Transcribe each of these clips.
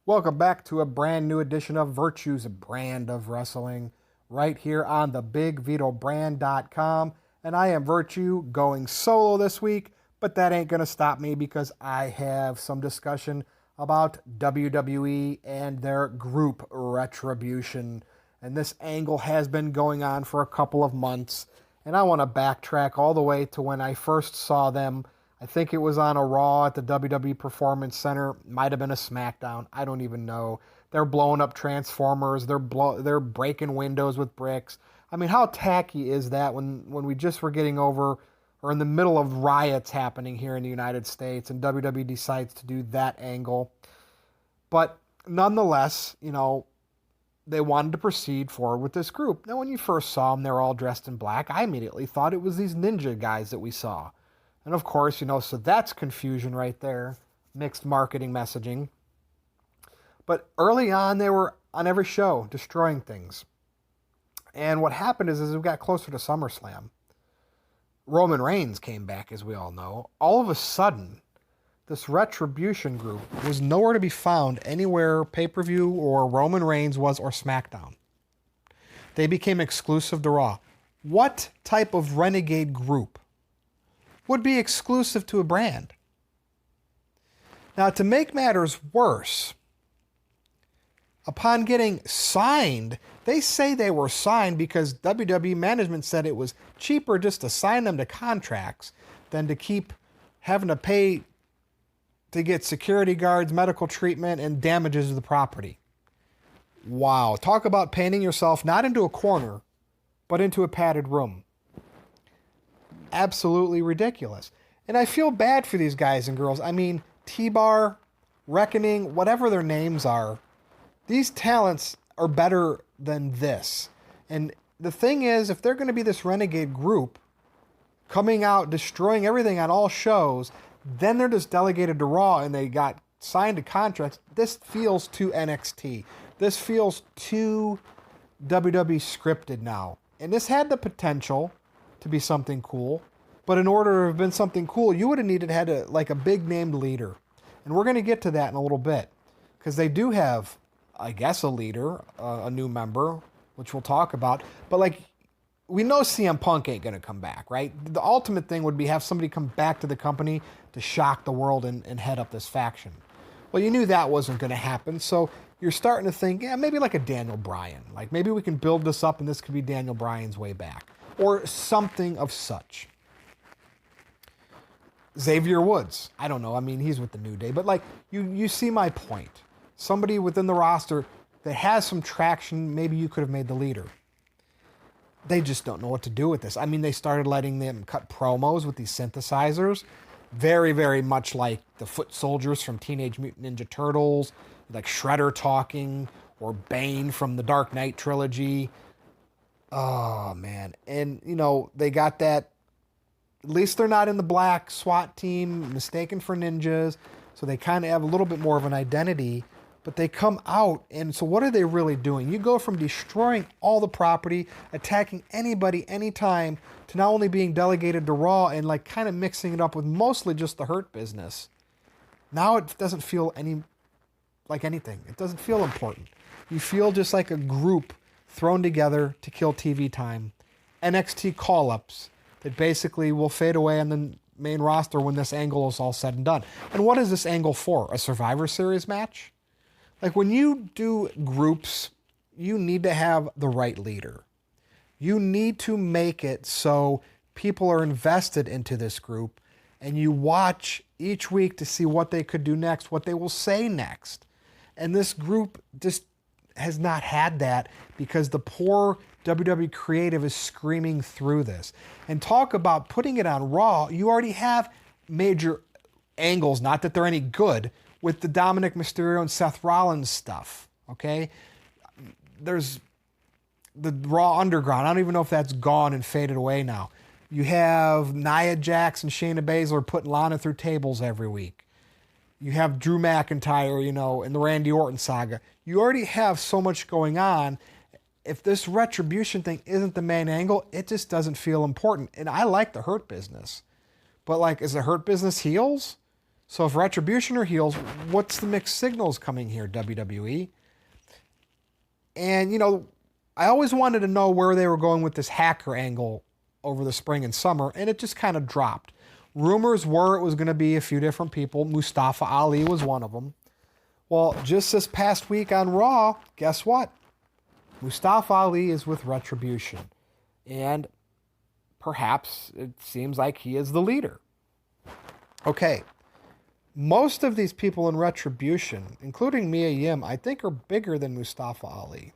Welcome back to a brand new edition of Virtue's Brand of Wrestling, right here on the BigVitoBrand.com. And I am Virtue, going solo this week, but that ain't going to stop me because I have some discussion about WWE and their group Retribution. And this angle has been going on for a couple of months, and I want to backtrack all the way to when I first saw them. I think it was on a Raw at the WWE Performance Center. Might have been a SmackDown. I don't even know. They're blowing up Transformers. They're breaking windows with bricks. I mean, how tacky is that when we just were getting over or in the middle of riots happening here in the United States and WWE decides to do that angle. But nonetheless, they wanted to proceed forward with this group. Now, when you first saw them, they were all dressed in black. I immediately thought it was these ninja guys that we saw. And of course, so that's confusion right there. Mixed marketing messaging. But early on, they were on every show destroying things. And what happened is as we got closer to SummerSlam, Roman Reigns came back, as we all know. All of a sudden, this Retribution group was nowhere to be found anywhere pay-per-view or Roman Reigns was or SmackDown. They became exclusive to Raw. What type of renegade group would be exclusive to a brand? Now, to make matters worse, upon getting signed, they say they were signed because WWE management said it was cheaper just to sign them to contracts than to keep having to pay to get security guards, medical treatment, and damages to the property. Wow. Talk about painting yourself not into a corner, but into a padded room. Absolutely ridiculous. And I feel bad for these guys and girls. I mean, T-Bar, Reckoning, whatever their names are, these talents are better than this. And the thing is, if they're going to be this renegade group coming out, destroying everything on all shows, then they're just delegated to Raw and they got signed to contracts. This feels too NXT. This feels too WWE scripted now. And this had the potential to be something cool, but in order to have been something cool, you would have needed a big named leader. And we're going to get to that in a little bit, because they do have, I guess, a leader, a new member, which we'll talk about. But we know CM Punk ain't going to come back, right? The ultimate thing would be have somebody come back to the company to shock the world and head up this faction. Well, you knew that wasn't going to happen, so you're starting to think, yeah, maybe like a Daniel Bryan. Like maybe we can build this up and this could be Daniel Bryan's way back. Or something of such. Xavier Woods. I don't know. I mean, he's with the New Day. But you see my point. Somebody within the roster that has some traction, maybe you could have made the leader. They just don't know what to do with this. I mean, they started letting them cut promos with these synthesizers. Very, very much like the foot soldiers from Teenage Mutant Ninja Turtles. Like Shredder talking. Or Bane from the Dark Knight trilogy. Oh, man. And, they got that. At least they're not in the black SWAT team, mistaken for ninjas. So they kind of have a little bit more of an identity. But they come out, and so what are they really doing? You go from destroying all the property, attacking anybody, anytime, to now only being delegated to Raw and kind of mixing it up with mostly just the Hurt Business. Now it doesn't feel like anything. It doesn't feel important. You feel just like a group thrown together to kill TV time. NXT call-ups that basically will fade away on the main roster when this angle is all said and done. And what is this angle for? A Survivor Series match? When you do groups, you need to have the right leader. You need to make it so people are invested into this group and you watch each week to see what they could do next, what they will say next. And this group just has not had that because the poor WWE creative is screaming through this. And talk about putting it on Raw, you already have major angles, not that they're any good, with the Dominic Mysterio and Seth Rollins stuff, okay? There's the Raw Underground. I don't even know if that's gone and faded away now. You have Nia Jax and Shayna Baszler putting Lana through tables every week. You have Drew McIntyre, in the Randy Orton saga. You already have so much going on. If this Retribution thing isn't the main angle, it just doesn't feel important. And I like the Hurt Business. But is the Hurt Business heels? So if Retribution are heels, what's the mixed signals coming here, WWE? And, you know, I always wanted to know where they were going with this hacker angle over the spring and summer, and it just kind of dropped. Rumors were it was going to be a few different people. Mustafa Ali was one of them. Well, just this past week on Raw, guess what? Mustafa Ali is with Retribution. And perhaps it seems like he is the leader. Okay. Most of these people in Retribution, including Mia Yim, I think are bigger than Mustafa Ali.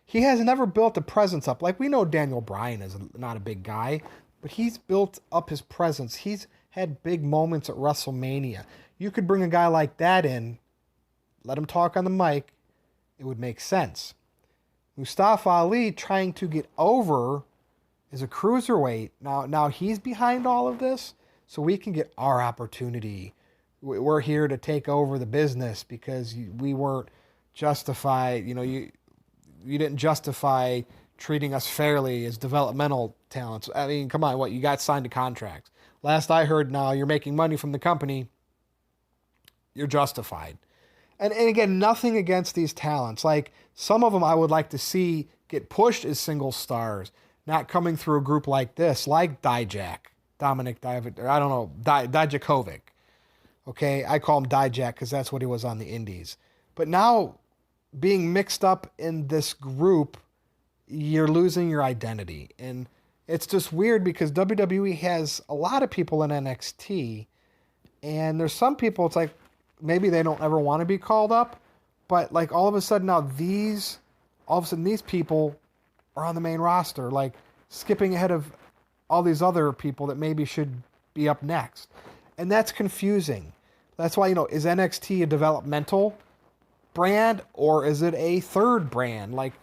He has never built a presence up. Like, we know Daniel Bryan is not a big guy, but he's built up his presence. He's had big moments at WrestleMania. You could bring a guy like that in, let him talk on the mic, it would make sense. Mustafa Ali trying to get over is a cruiserweight. Now he's behind all of this, so we can get our opportunity. We're here to take over the business because we weren't justified. You know, you didn't justify treating us fairly as developmental talents. I mean, come on, what? You got signed to contracts. Last I heard, now you're making money from the company. You're justified. And again, nothing against these talents. Like, some of them I would like to see get pushed as single stars, not coming through a group like this, like Dijakovic. Okay, I call him Dijak because that's what he was on the Indies. But now, being mixed up in this group, you're losing your identity. And it's just weird because WWE has a lot of people in NXT, and there's some people, it's like, maybe they don't ever want to be called up, but like all of a sudden these people are on the main roster, like skipping ahead of all these other people that maybe should be up next. And that's confusing. That's why, is NXT a developmental brand or is it a third brand? Like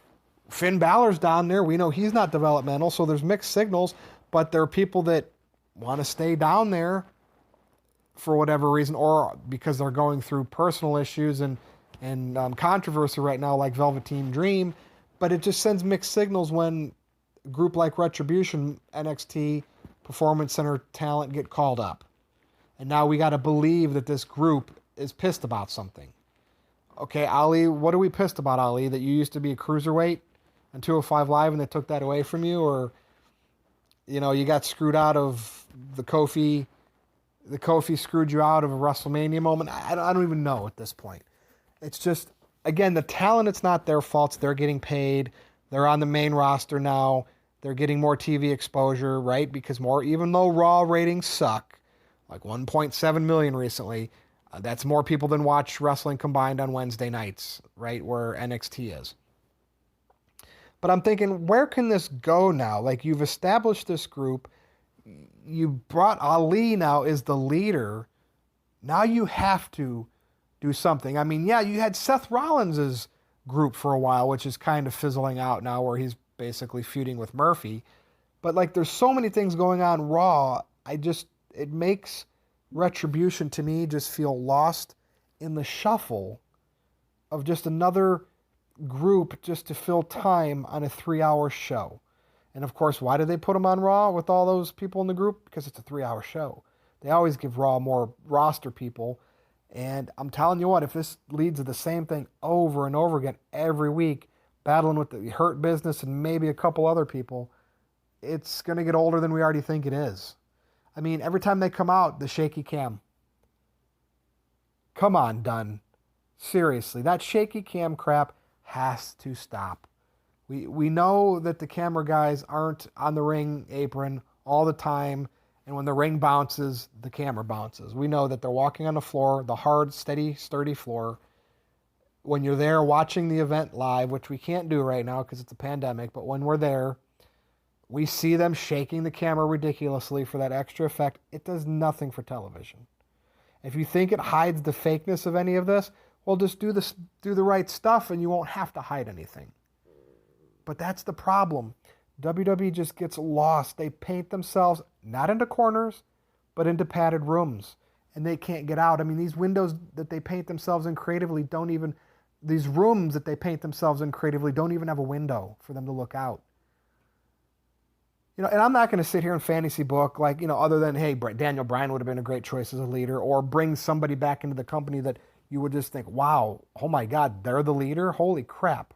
Finn Balor's down there. We know he's not developmental, so there's mixed signals, but there are people that want to stay down there for whatever reason, or because they're going through personal issues and controversy right now, like Velveteen Dream. But it just sends mixed signals when a group like Retribution, NXT, Performance Center talent get called up. And now we got to believe that this group is pissed about something. Okay, Ali, what are we pissed about, Ali? That you used to be a cruiserweight on 205 Live and they took that away from you? Or, you got screwed out of the Kofi screwed you out of a WrestleMania moment? I don't even know at this point. It's just, again, the talent, it's not their fault. They're getting paid. They're on the main roster now. They're getting more TV exposure, right? Because even though Raw ratings suck, like 1.7 million recently, that's more people than watch wrestling combined on Wednesday nights, right? Where NXT is. But I'm thinking, where can this go now? Like, you've established this group. You brought Ali now as the leader. Now you have to do something. I mean, yeah, you had Seth Rollins' group for a while, which is kind of fizzling out now where he's basically feuding with Murphy. But like, there's so many things going on Raw. It makes Retribution to me just feel lost in the shuffle of just another group just to fill time on a 3-hour show. And of course, why did they put them on Raw with all those people in the group? Because it's a 3-hour show. They always give Raw more roster people. And I'm telling you what, if this leads to the same thing over and over again every week, battling with the Hurt Business and maybe a couple other people, it's going to get older than we already think it is. I mean, every time they come out, the shaky cam. Come on, Dunn. Seriously, that shaky cam crap has to stop. We know that the camera guys aren't on the ring apron all the time, and when the ring bounces, the camera bounces. We know that they're walking on the floor, the hard, steady, sturdy floor. When you're there watching the event live, which we can't do right now because it's a pandemic, but when we're there, we see them shaking the camera ridiculously for that extra effect. It does nothing for television. If you think it hides the fakeness of any of this, well, just do the right stuff and you won't have to hide anything. But that's the problem. WWE just gets lost. They paint themselves not into corners, but into padded rooms. And they can't get out. I mean, these windows that they paint themselves in creatively these rooms that they paint themselves in creatively don't even have a window for them to look out. And I'm not going to sit here and fantasy book like, other than, hey, Daniel Bryan would have been a great choice as a leader, or bring somebody back into the company that you would just think, wow, oh my God, they're the leader? Holy crap.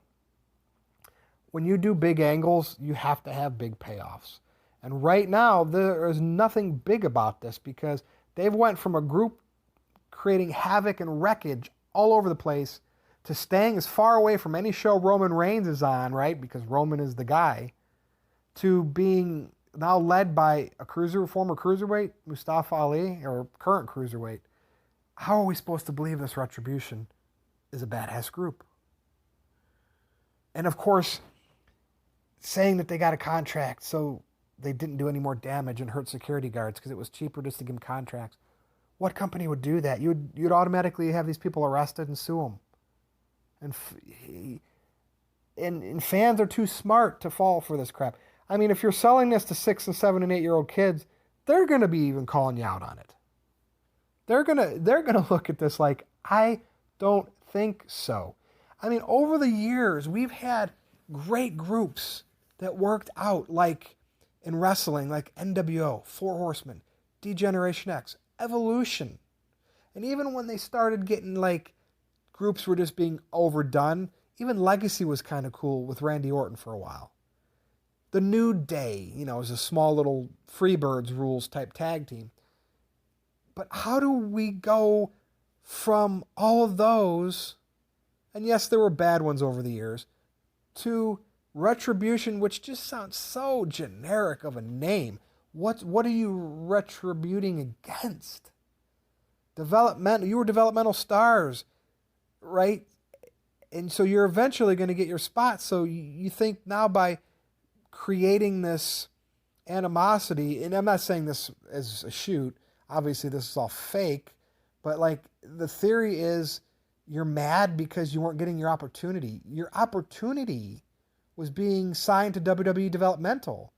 When you do big angles, you have to have big payoffs. And right now, there is nothing big about this because they've went from a group creating havoc and wreckage all over the place to staying as far away from any show Roman Reigns is on, right? Because Roman is the guy, to being now led by a former cruiserweight, Mustafa Ali, or current cruiserweight. How are we supposed to believe this Retribution is a badass group? And of course, saying that they got a contract so they didn't do any more damage and hurt security guards because it was cheaper just to give them contracts. What company would do that? You'd automatically have these people arrested and sue them. And fans are too smart to fall for this crap. I mean, if you're selling this to 6 and 7 and 8-year-old kids, they're going to be even calling you out on it. They're gonna look at this like, I don't think so. I mean, over the years, we've had great groups that worked out, like in wrestling, like NWO, Four Horsemen, D-Generation X, Evolution. And even when they started getting like groups were just being overdone, even Legacy was kind of cool with Randy Orton for a while. The New Day, is a small little Freebirds rules type tag team. But how do we go from all of those, and yes, there were bad ones over the years, to Retribution, which just sounds so generic of a name? What are you retributing against? You were developmental stars, right? And so you're eventually going to get your spot. So you think now by creating this animosity, and I'm not saying this as a shoot, obviously this is all fake, but like the theory is you're mad because you weren't getting your opportunity. Your opportunity was being signed to WWE developmental.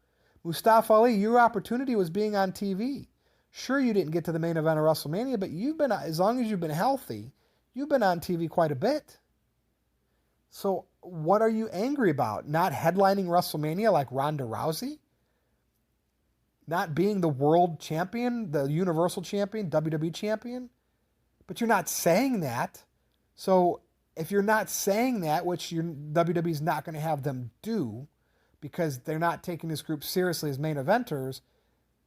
Mustafa Ali, your opportunity was being on TV. Sure, you didn't get to the main event of WrestleMania, but as long as you've been healthy, you've been on TV quite a bit. So what are you angry about? Not headlining WrestleMania like Ronda Rousey? Not being the world champion, the Universal champion, WWE champion? But you're not saying that. So if you're not saying that, which WWE's not going to have them do because they're not taking this group seriously as main eventers,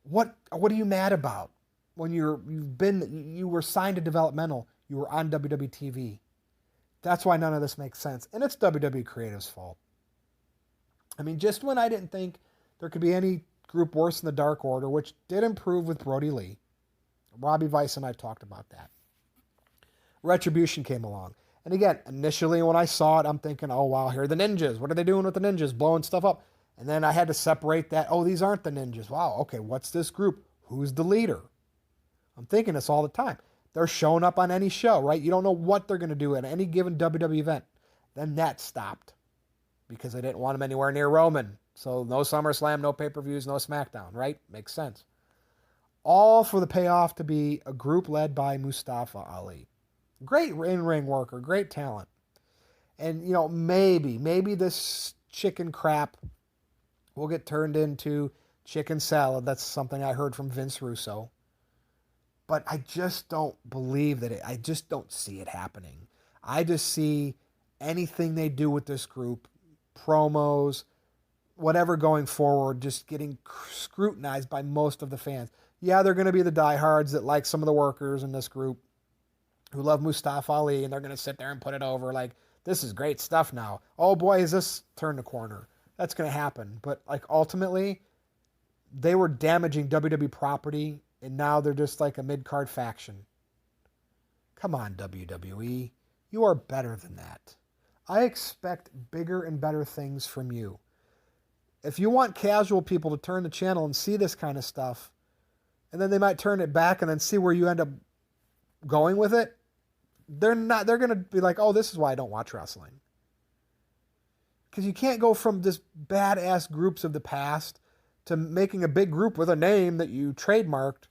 what are you mad about? When you were signed to developmental, you were on WWE TV. That's why none of this makes sense. And it's WWE Creative's fault. I mean, just when I didn't think there could be any group worse than the Dark Order, which did improve with Brody Lee. Robbie Weiss and I talked about that. Retribution came along. And again, initially when I saw it, I'm thinking, oh, wow, here are the ninjas. What are they doing with the ninjas? Blowing stuff up. And then I had to separate that. Oh, these aren't the ninjas. Wow, okay, what's this group? Who's the leader? I'm thinking this all the time. They're showing up on any show, right? You don't know what they're going to do at any given WWE event. Then that stopped because I didn't want them anywhere near Roman. So no SummerSlam, no pay-per-views, no SmackDown, right? Makes sense. All for the payoff to be a group led by Mustafa Ali. Great in-ring worker, great talent. And, maybe this chicken crap will get turned into chicken salad. That's something I heard from Vince Russo. But I just don't believe I just don't see it happening. I just see anything they do with this group, promos, whatever going forward, just getting scrutinized by most of the fans. Yeah, they're going to be the diehards that like some of the workers in this group who love Mustafa Ali, and they're going to sit there and put it over like, this is great stuff now. Oh boy, has this turned the corner. That's going to happen. But like ultimately, they were damaging WWE property, and now they're just like a mid-card faction. Come on, WWE. You are better than that. I expect bigger and better things from you. If you want casual people to turn the channel and see this kind of stuff, and then they might turn it back and then see where you end up going with it, they're going to be like, oh, this is why I don't watch wrestling. Because you can't go from this badass groups of the past to making a big group with a name that you trademarked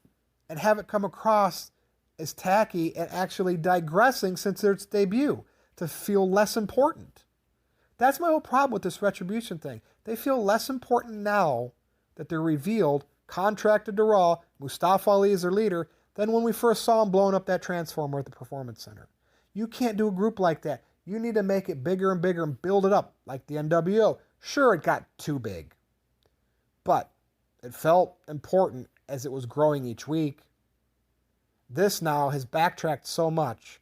and have it come across as tacky and actually digressing since its debut to feel less important. That's my whole problem with this Retribution thing. They feel less important now that they revealed, contracted to Raw, Mustafa Ali is their leader, than when we first saw him blowing up that Transformer at the Performance Center. You can't do a group like that. You need to make it bigger and bigger and build it up like the NWO. Sure, it got too big, but it felt important as it was growing each week. This now has backtracked so much,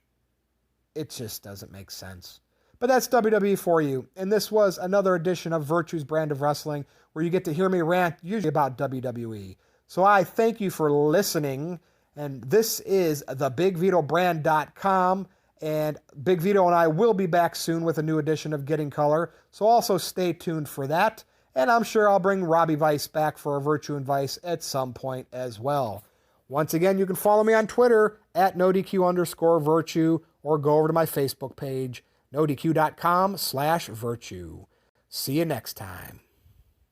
it just doesn't make sense. But that's WWE for you, and this was another edition of Virtue's Brand of Wrestling, where you get to hear me rant usually about WWE. So I thank you for listening, and this is thebigvitobrand.com, and Big Vito and I will be back soon with a new edition of Getting Color, so also stay tuned for that, and I'm sure I'll bring Robbie Vice back for a Virtue and Vice at some point as well. Once again, you can follow me on Twitter at NoDQ_Virtue, or go over to my Facebook page, nodq.com/virtue. See you next time.